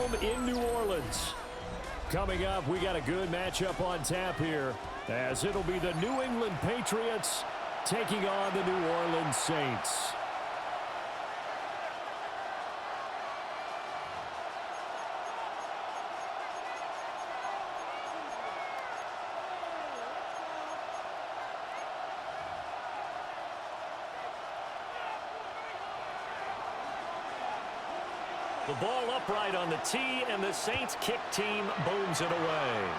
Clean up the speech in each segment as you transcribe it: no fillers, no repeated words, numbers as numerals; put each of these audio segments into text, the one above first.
Stadium in New Orleans. Coming up, we got a good matchup on tap here, as it'll be the New England Patriots taking on the New Orleans Saints. The ball upright on the tee, and the Saints kick team booms it away.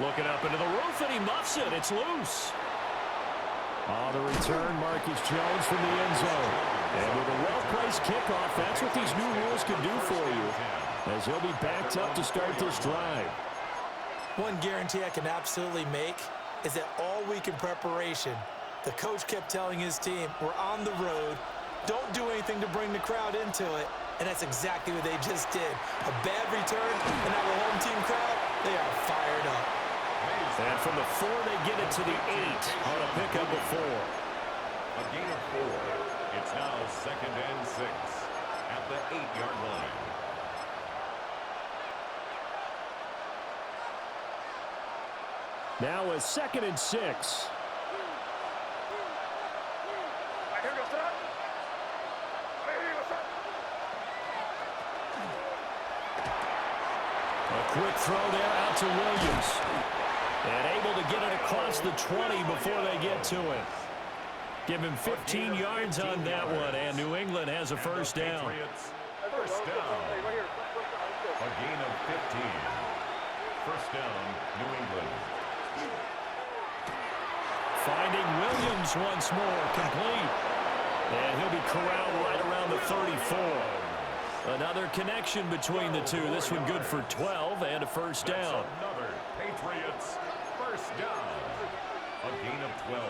Looking up into the roof, and he muffs it. It's loose. On the return, Marcus Jones from the end zone. And with a well-placed kickoff, that's what these new rules can do for you, as he'll be backed up to start this drive. One guarantee I can absolutely make is that all week in preparation, the coach kept telling his team, we're on the road, don't do anything to bring the crowd into it, and that's exactly what they just did. A bad return, and now the home team crowd, they are fired up. And from the 4, they get it to the 8 on a pickup of 4. A gain of 4. It's now 2nd and 6 at the 8-yard line. Now a 2nd and 6. A quick throw there out to Williams. And able to get it across the 20 before they get to it. Give him 15 yards on that one, and New England has a first down. First down. A gain of 15. First down, New England. Finding Williams once more, complete. And he'll be corralled right around the 34. Another connection between the two. This one good for 12 and a first down. Another Patriots first down. A gain of 12.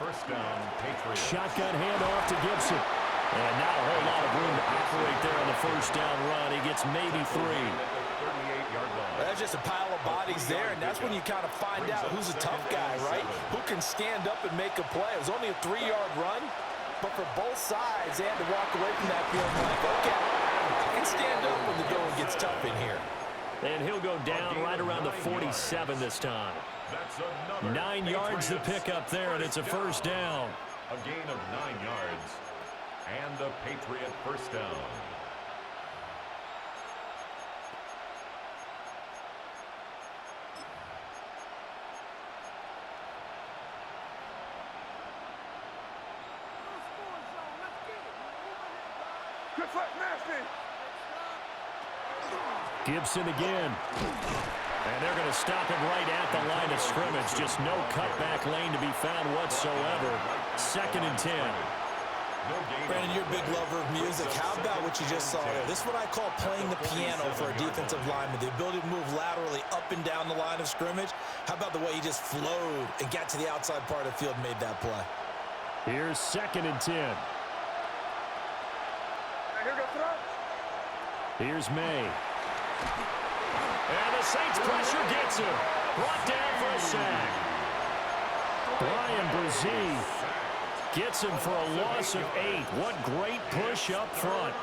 First down, Patriots. Shotgun handoff to Gibson. And not a whole lot of room to operate there on the first down run. He gets maybe 3. 38-yard line. That's just a pile of bodies there, and that's when you kind of find out who's a tough guy, right? Who can stand up and make a play. It was only a 3-yard run, but for both sides, they had to walk away from that field like, okay, I can stand up when the going gets tough in here. And he'll go down right around the 47 this time. 9 yards to pick up there, and it's a first down. A gain of 9 yards, and a Patriot first down. Gibson again. And they're going to stop him right at the line of scrimmage. Just no cutback lane to be found whatsoever. 2nd and 10. Brandon, you're a big lover of music. How about what you just saw there? This is what I call playing the piano for a defensive lineman. The ability to move laterally up and down the line of scrimmage. How about the way he just flowed and got to the outside part of the field and made that play? Here's 2nd and 10. Here's May. And the Saints pressure gets him. Brought down for a sack. Brian Brzee gets him for a loss of 8. What great push up front.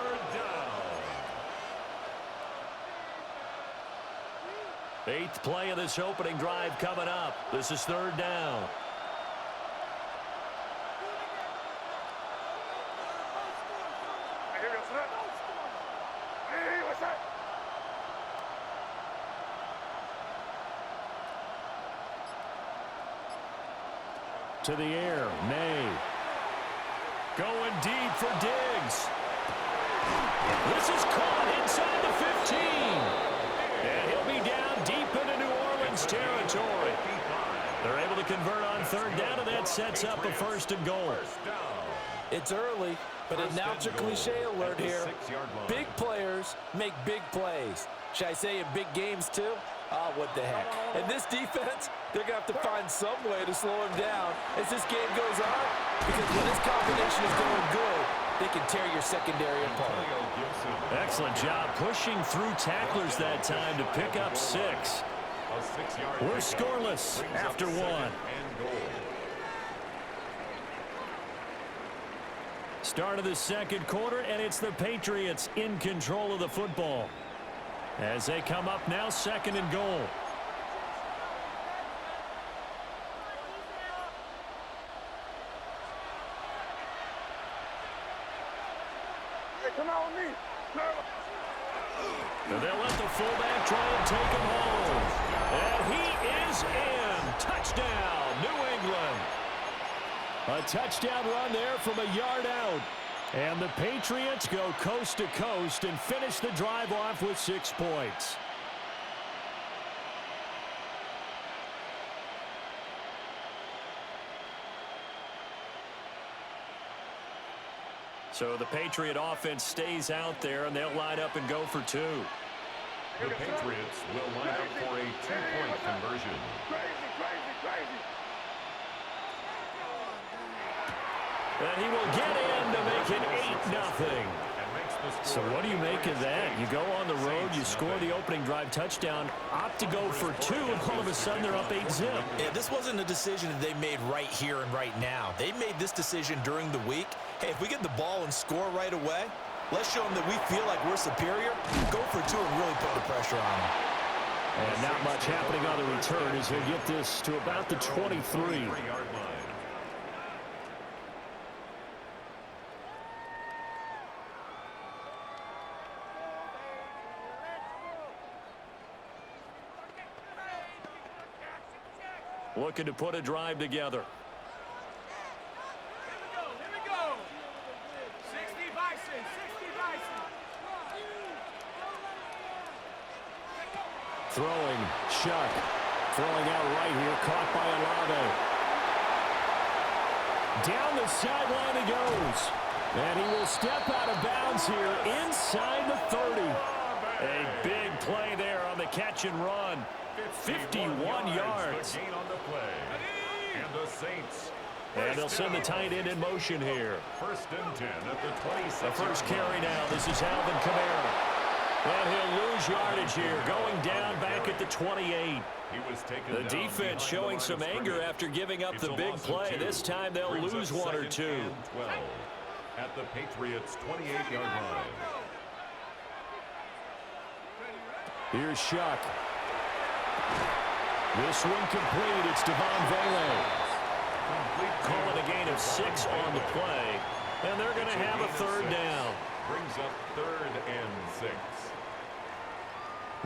Eighth play of this opening drive coming up. This is 3rd down. To the air, May. Going deep for Diggs. This is caught inside the 15. And he'll be down deep into New Orleans territory. They're able to convert on 3rd down, and that sets up a 1st and goal. It's early, but announcer cliche alert here. Big players make big plays. Should I say in big games too? Oh, what the heck. And this defense, they're going to have to find some way to slow him down as this game goes on, because when this combination is going good, they can tear your secondary apart. Excellent job pushing through tacklers that time to pick up 6. We're scoreless after 1. Start of the second quarter, and it's the Patriots in control of the football. As they come up now, 2nd and goal. And they'll let the fullback try and take him home. And he is in. Touchdown, New England. A touchdown run there from a yard out. And the Patriots go coast to coast and finish the drive off with 6 points. So the Patriot offense stays out there, and they'll line up and go for 2. The Patriots will line up for a 2-point conversion. And he will get in to make it 8-0. So what do you make of that? You go on the road, you score the opening drive touchdown, opt to go for 2, and all of a sudden they're up 8-0. Yeah, this wasn't a decision that they made right here and right now. They made this decision during the week. Hey, if we get the ball and score right away, let's show them that we feel like we're superior. Go for 2 and really put the pressure on them. And not much happening on the return as he'll get this to about the 23. Looking to put a drive together. Here we go. 60 Bison, 60 Bison. Throwing, Shuck. Throwing out right here, caught by Olave. Down the sideline he goes. And he will step out of bounds here inside the 30. A big play there on the catch and run. 51 yards. And they'll send the tight end in motion here. 1st and 10 at the 26. The first carry now. This is Alvin Kamara. And he'll lose yardage here, going down back at the 28. The defense showing some anger after giving up the big play. This time they'll lose 1 or 2. At the Patriots' 28-yard line. Here's Shuck. This one complete. It's Devon Vele. Calling a gain of 6 on the play. And they're going to have a 3rd down. Brings up 3rd and 6.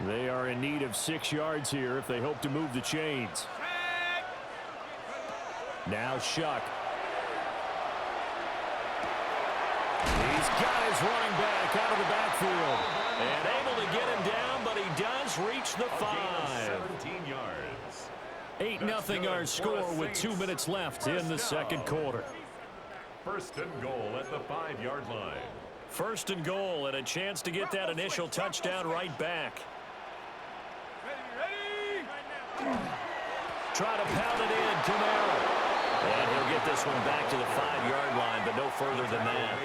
They are in need of 6 yards here if they hope to move the chains. Now Shuck. He's got his running back out of the backfield. And able to get him down, but he does reach the 5. 17 yards. 8-0 our score with 2 minutes left in the second quarter. 1st and goal at the 5-yard line. 1st and goal, and a chance to get that initial touchdown right back. Try to pound it in, Kamara. And he'll get this one back to the 5-yard line, but no further than that.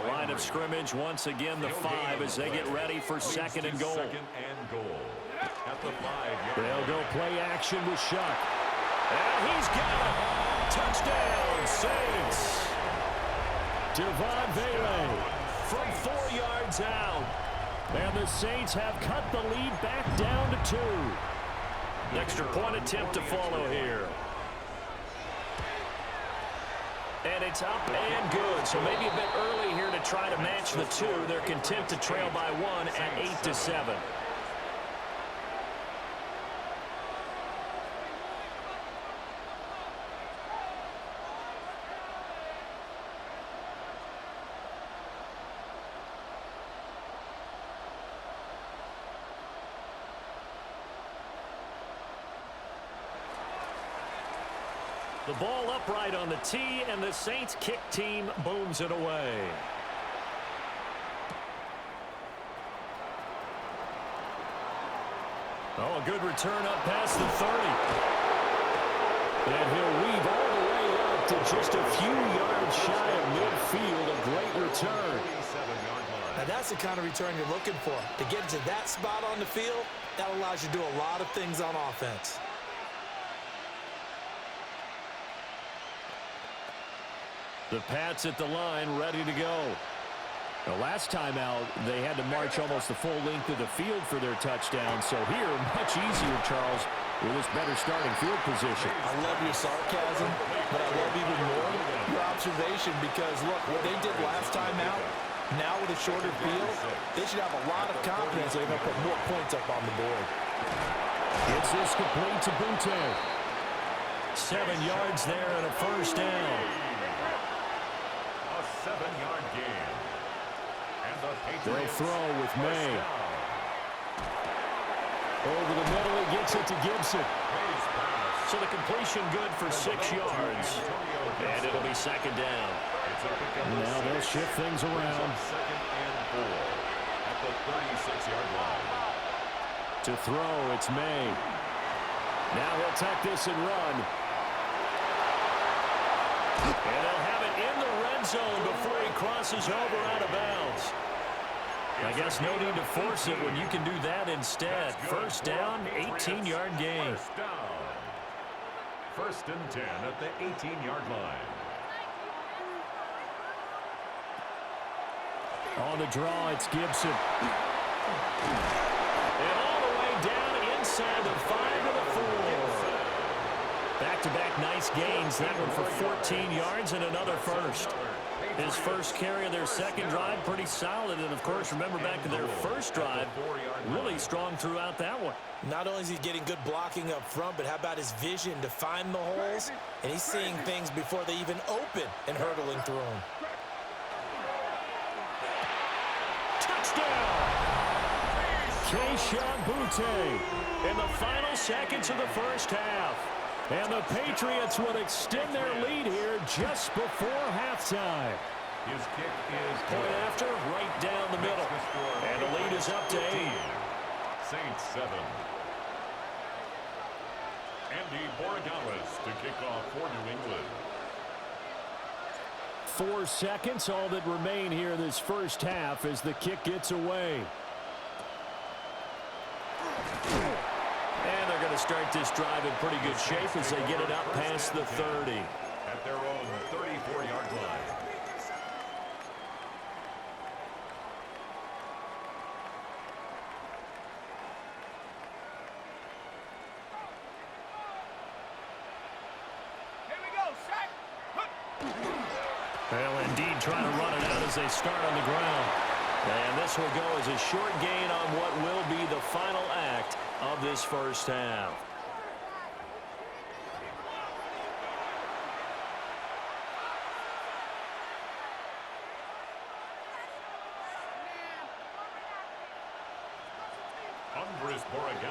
A line of scrimmage, once again the 5 as they get ready for 2nd and goal. At the 5-yard line. They'll go play action with Shuck. And he's got it. Touchdown, Saints. Devon Vele from 4 yards out. And the Saints have cut the lead back down to 2. Extra point attempt to follow here. And it's up and good. So maybe a bit early here to try to match the 2. They're content to trail by 1 at 8-7. The ball upright on the tee, and the Saints kick team booms it away. Oh, a good return up past the 30. And he'll weave all the way up to just a few yards shy of midfield. A great return. Now that's the kind of return you're looking for. To get to that spot on the field, that allows you to do a lot of things on offense. The Pats at the line, ready to go. The last time out, they had to march almost the full length of the field for their touchdown. So here, much easier, Charles, with this better starting field position. I love your sarcasm, but I love even more your observation because, look, what they did last time out, now with a shorter field, they should have a lot of confidence they're going to put more points up on the board. It's this complete to Butte. 7 yards there and a first down. A 7-yard gain. And the They'll Patriots throw with May. first down. Over the middle, he gets it to Gibson. Hayes pass. So the completion good for 6 yards. And it'll be second down. It's a pickup of Now they'll 6. shift things around. Second and 4 at the 36-yard line. To throw, it's May. Now he'll tuck this and run. And they'll have it in the red zone before he crosses over out of bounds. I guess no need to force it when you can do that instead. First down, 18-yard gain. First down. First and 10 at the 18-yard line. On the draw, it's Gibson. And all the way down inside the 5 to the 4. Back-to-back nice gains. That one for 14 yards and another first. His first carry of their second drive, pretty solid. And, of course, remember back to their first drive, really strong throughout that one. Not only is he getting good blocking up front, but how about his vision to find the holes? And he's seeing things before they even open and hurdling through them. Touchdown! Keishawn Butte in the final seconds of the first half. And the Patriots would extend their lead here just before halftime. His kick is Point after, right down the middle. And the lead is up to 8. Saints 7. Andy Borregales to kick off for New England. 4 seconds, all that remain here this first half as the kick gets away. And they're going to start this drive in pretty good shape as they get it up past the 30. At their own 34-yard line. Here we go, set. Well, indeed, trying to run it out as they start on the ground. And this will go as a short gain on what will be the final act of this first half.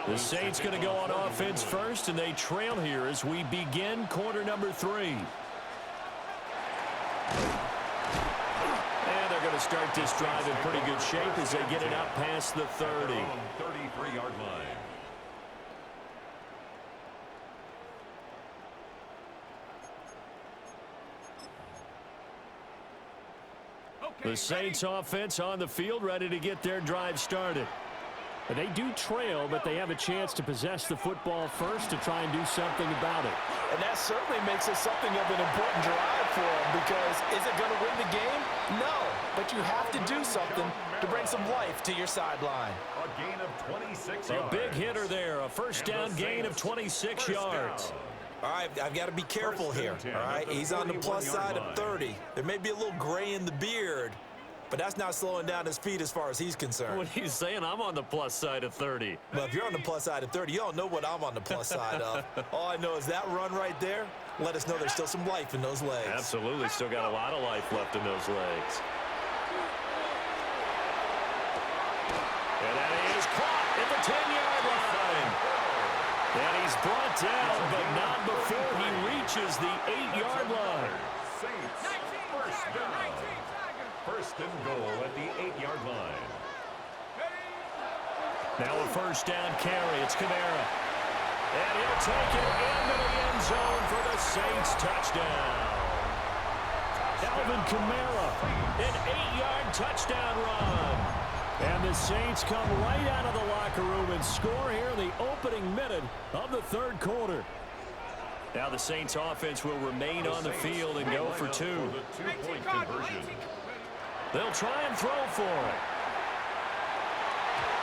The Saints going to go on offense first, and they trail here as we begin quarter number 3. And they're going to start this drive in pretty good shape as they get it up past the 30. 33-yard line. The Saints offense on the field, ready to get their drive started. They do trail, but they have a chance to possess the football first to try and do something about it. And that certainly makes it something of an important drive for them because is it going to win the game? No, but you have to do something to bring some life to your sideline. A gain of 26 A yards. big hitter there, a first down gain of 26 yards. All right, I've got to be careful here, all right? He's on the plus side of 30. There may be a little gray in the beard, but that's not slowing down his feet as far as he's concerned. What are you saying? I'm on the plus side of 30. Well, if you're on the plus side of 30, you don't know what I'm on the plus side of. All I know is that run right there, let us know there's still some life in those legs. Absolutely, still got a lot of life left in those legs. And that is caught at the 10-yard line. And he's brought down, but not before he reaches the 8-yard line. Saints first down. First and goal at the 8-yard line. Now a first down carry. It's Kamara. And he'll take it into the end zone for the Saints touchdown. Alvin Kamara, an 8-yard touchdown run. And the Saints come right out of the locker room and score here in the opening minute of the third quarter. Now the Saints offense will remain on the field and go for two. They'll try and throw for it.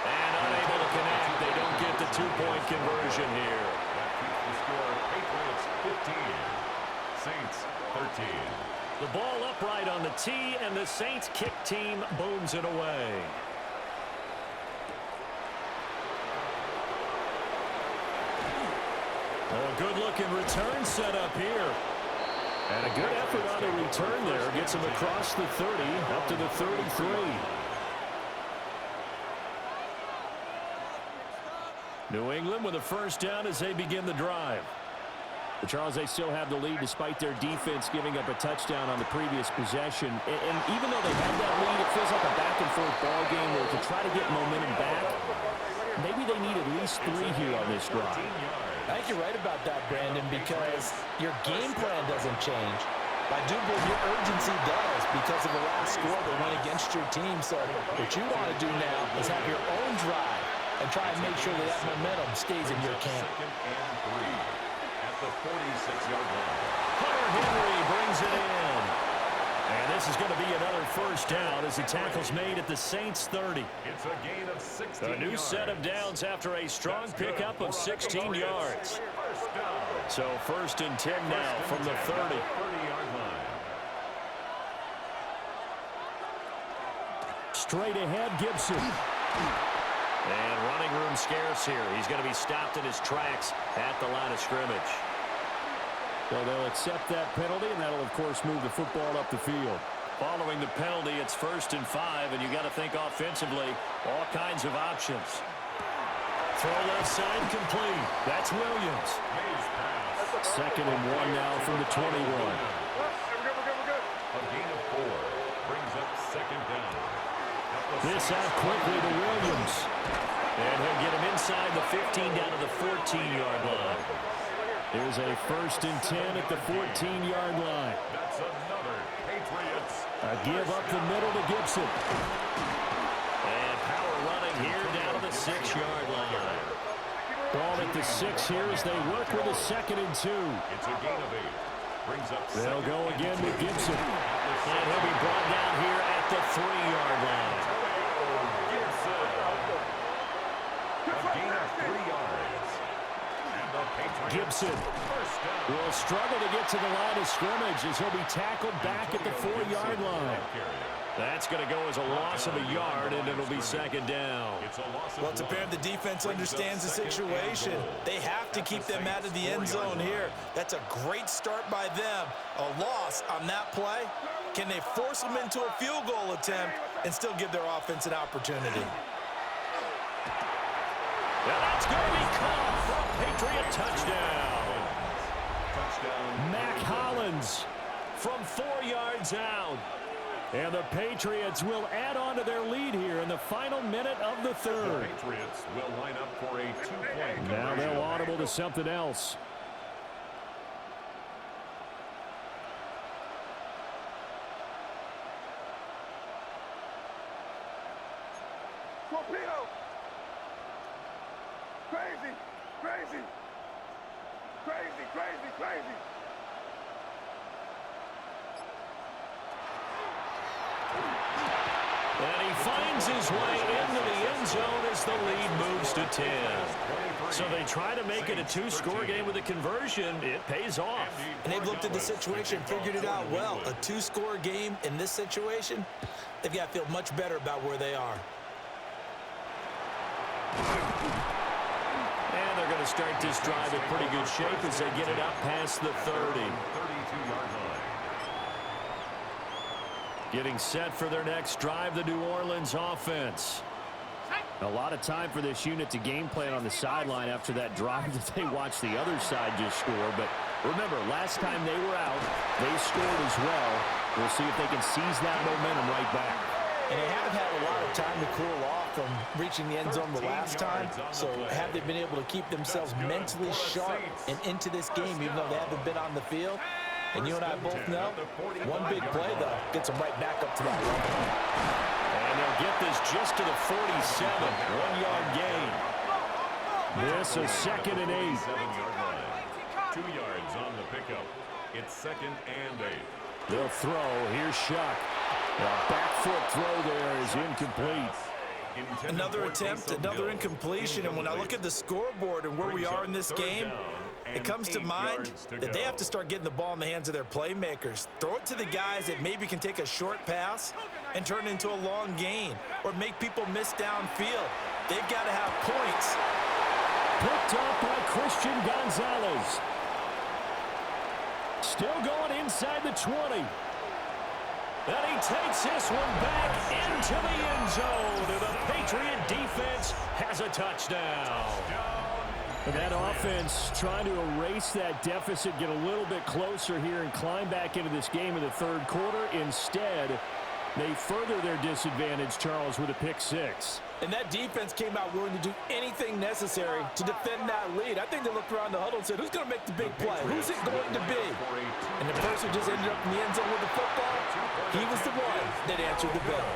And unable to connect. They don't get the two-point conversion here. That keeps the score Patriots 15, Saints 13. The ball upright on the tee, and the Saints kick team booms it away. Oh, a good-looking return set up here. And a good effort on the return there. Gets him across the 30, up to the 33. New England with a first down as they begin the drive. But Charles, they still have the lead despite their defense giving up a touchdown on the previous possession. And even though they have that lead, it feels like a back-and-forth ball game where to try to get momentum back, maybe they need at least 3 here on this drive. I think you're right about that, Brandon, because your game plan doesn't change. I do believe your urgency does because of the last score that went against your team. So what you want to do now is have your own drive and try and make sure that that momentum stays in your camp. Second and 3 at the 46-yard line. Hunter Henry brings it in. And this is going to be another first down as the tackle's made at the Saints 30. It's a gain of 16 A new yards. set of downs after a strong pickup of 16 yards. First down. So first and 10 now from the 30. 30-yard line. Straight ahead, Gibson. And running room scarce here. He's going to be stopped in his tracks at the line of scrimmage. So they'll accept that penalty, and that'll, of course, move the football up the field. Following the penalty, it's first and 5, and you got to think offensively, all kinds of options. Throw left side complete. That's Williams. Second and 1 now from the 21. A gain of 4 brings up second down. This out quickly to Williams. And he'll get him inside the 15 down to the 14-yard line. Here's a first and 10 at the 14-yard line. That's another Patriots. A give up the middle to Gibson. And power running here down to the 6-yard line. Ball at the 6 here as they work with a second and 2. It's a gain of 8. Brings up They'll go again with Gibson. And he'll be brought down here at the 3-yard line. A gain of 3 yards. And the Patriots Gibson will struggle to get to the line of scrimmage as he'll be tackled back at the 4-yard line. That's going to go as a loss of a yard, and it'll be second down. Well, it's apparent the defense understands the situation. They have to keep them out of the end zone here. That's a great start by them. A loss on that play. Can they force them into a field goal attempt and still give their offense an opportunity? Now that's going to be caught for a Patriot touchdown. Mac Hollins from 4 yards out. And the Patriots will add on to their lead here in the final minute of the third. The Patriots will line up for a 2-point Now conversion. they'll audible to something else. Torpedo! Crazy! Crazy! Crazy, crazy, crazy! And he finds his way into the end zone as the lead moves to 10. So they try to make it a 2-score game with a conversion. It pays off. And they've looked at the situation and figured it out well. A 2-score game in this situation, they've got to feel much better about where they are. And they're going to start this drive in pretty good shape as they get it up past the 30. 32-yard line. Getting set for their next drive, the New Orleans offense. A lot of time for this unit to game plan on the sideline after that drive that they watched the other side just score. But remember, last time they were out, they scored as well. We'll see if they can seize that momentum right back. And they haven't had a lot of time to cool off from reaching the end zone the last time. So have they been able to keep themselves mentally sharp and into this game, even though they haven't been on the field? And you and I both know, one big play, though, gets them right back up to that level. And they'll get this just to the 47, 1-yard gain. This is second and 8. 2 yards on the pickup. It's 2nd and 8. They'll throw. Here's Shuck. The back foot throw there is incomplete. Another attempt, another incompletion, and when I look at the scoreboard and where we are in this game, it comes to mind that they have to start getting the ball in the hands of their playmakers. Throw it to the guys that maybe can take a short pass and turn it into a long gain or make people miss downfield. They've got to have points. Picked up by Christian Gonzalez. Still going inside the 20. And he takes this one back into the end zone. And the Patriot defense has a touchdown. And that offense trying to erase that deficit, get a little bit closer here and climb back into this game in the third quarter. Instead, they further their disadvantage, Charles, with a pick six. And that defense came out willing to do anything necessary to defend that lead. I think they looked around the huddle and said, who's going to make the big play? Who's it going to be? And the person just ended up in the end zone with the football. He was the one that answered the bell.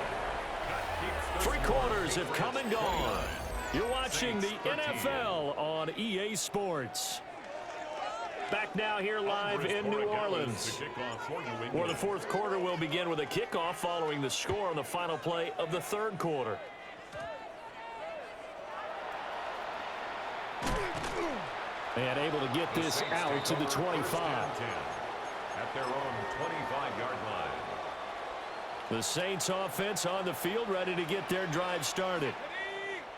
3 quarters have come and gone. You're watching the NFL on EA Sports. Back now here live in New Orleans, where the fourth quarter will begin with a kickoff following the score on the final play of the third quarter. And able to get this out to the 25. At their own 25-yard line. The Saints offense on the field ready to get their drive started.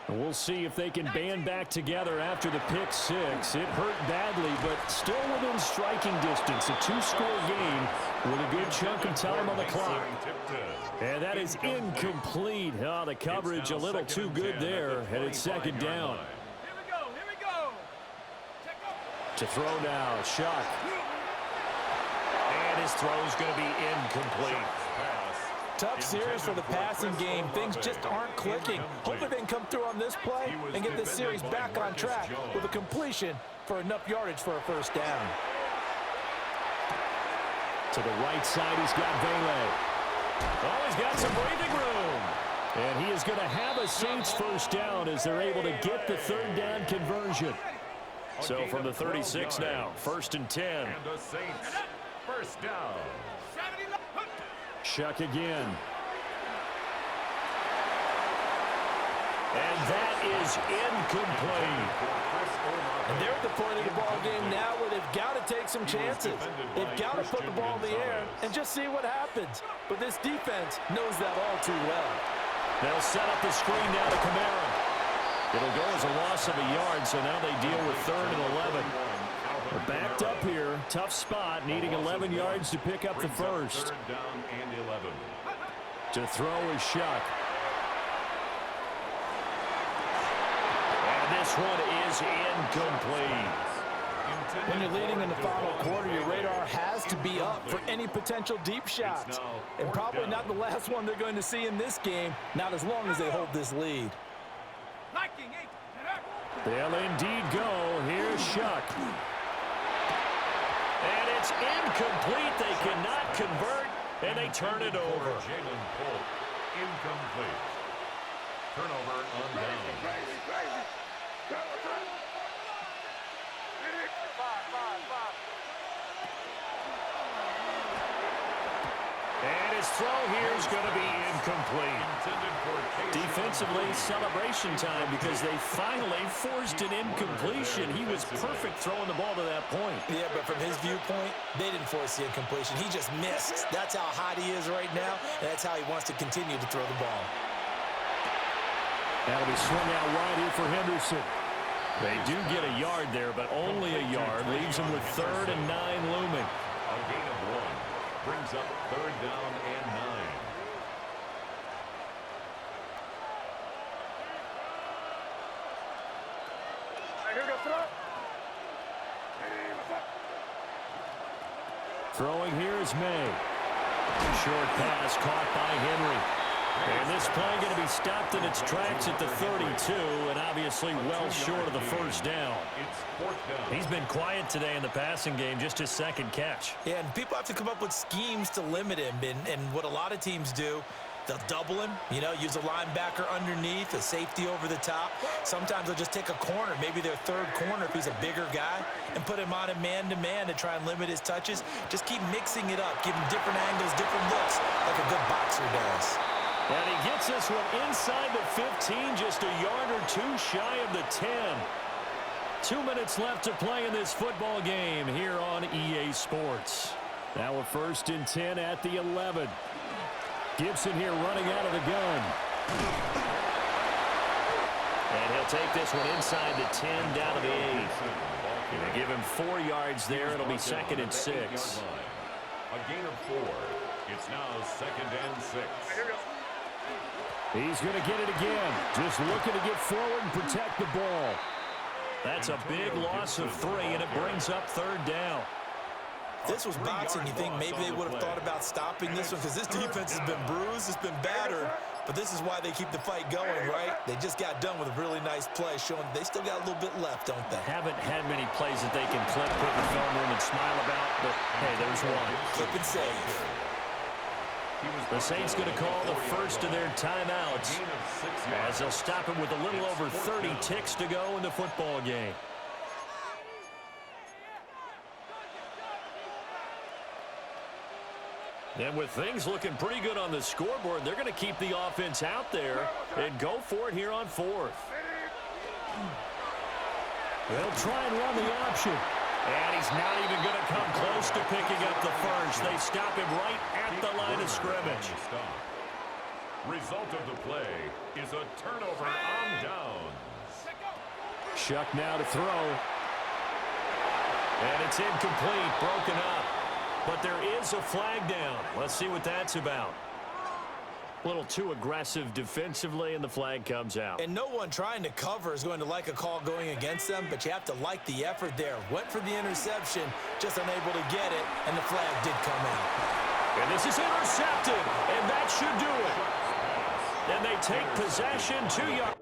And we'll see if they can band back together after the pick six. It hurt badly, but still within striking distance. A 2-score game with a good chunk of time on the clock. And that is incomplete. Oh, the coverage a little too good there. And it's 2nd down. To throw now, Shuck. And his throw's going to be incomplete. Tough series for the passing game. Things just aren't clicking. Hopefully they can come through on this play and get this series back on track with a completion for enough yardage for a first down. To the right side, he's got Vele. Oh, he's got some breathing room. And he is going to have a Saints first down as they're able to get the 3rd down conversion. So from the 36 now, 1st and 10. And the Saints, first down. Shuck again. And that is incomplete. And they're at the point of the ball game now where they've got to take some chances. They've got to put the ball in the air and just see what happens. But this defense knows that all too well. They'll set up the screen now to Kamara. It'll go as a loss of a yard, so now they deal with 3rd and 11. They're backed up here. Tough spot, needing 11 yards to pick up the first. 3rd down and 11. To throw is Shuck. And this one is incomplete. When you're leading in the final quarter, your radar has to be up for any potential deep shots. And probably not the last one they're going to see in this game, not as long as they hold this lead. They'll indeed go. Here's Shuck. And it's incomplete. They cannot convert, and they turn it over. Jalen Polk, incomplete. Turnover on down. And his throw here is going to be incomplete. Defensively, celebration time because they finally forced an incompletion. He was perfect throwing the ball to that point. Yeah, but from his viewpoint, they didn't force the incompletion. He just missed. That's how hot he is right now, and that's how he wants to continue to throw the ball. That'll be swung out wide here for Henderson. They do get a yard there, but only a yard. Leaves them with 3rd and 9 looming. A gain of 1 brings up 3rd down and 9. Throwing here is May. Short pass caught by Henry. And this play going to be stopped in its tracks at the 32, and obviously well short of the first down. It's 4th down. He's been quiet today in the passing game, just his 2nd catch. Yeah, and people have to come up with schemes to limit him, and what a lot of teams do, They'll double him, use a linebacker underneath, a safety over the top. Sometimes they'll just take a corner, maybe their third corner if he's a bigger guy, and put him on a man-to-man to try and limit his touches. Just keep mixing it up, give him different angles, different looks, like a good boxer does. And he gets this one inside the 15, just a yard or two shy of the 10. 2 minutes left to play in this football game here on EA Sports. Now a 1st and 10 at the 11. Gibson here running out of the gun. And he'll take this one inside the 10 down to the 8. Going to give him 4 yards there. It'll be 2nd and 6. A gain of 4. It's now 2nd and 6. He's going to get it again. Just looking to get forward and protect the ball. That's a big loss of 3, and it brings up 3rd down. If this was boxing, you think maybe they would have thought about stopping this one because this defense has been bruised, it's been battered, but this is why they keep the fight going, right? They just got done with a really nice play, showing they still got a little bit left, don't they? Haven't had many plays that they can clip, put in the film room, and smile about, but hey, there's one. Clip and save. The Saints going to call the first of their timeouts as they'll stop him with a little over 30 ticks to go in the football game. And with things looking pretty good on the scoreboard, they're going to keep the offense out there and go for it here on 4th. They'll try and run the option. And he's not even going to come close to picking up the first. They stop him right at the line of scrimmage. Result of the play is a turnover on downs. Shuck now to throw. And it's incomplete, broken up. But there is a flag down. Let's see what that's about. A little too aggressive defensively, and the flag comes out. And no one trying to cover is going to like a call going against them, but you have to like the effort there. Went for the interception, just unable to get it, and the flag did come out. And this is intercepted, and that should do it. And they take possession 2 yards.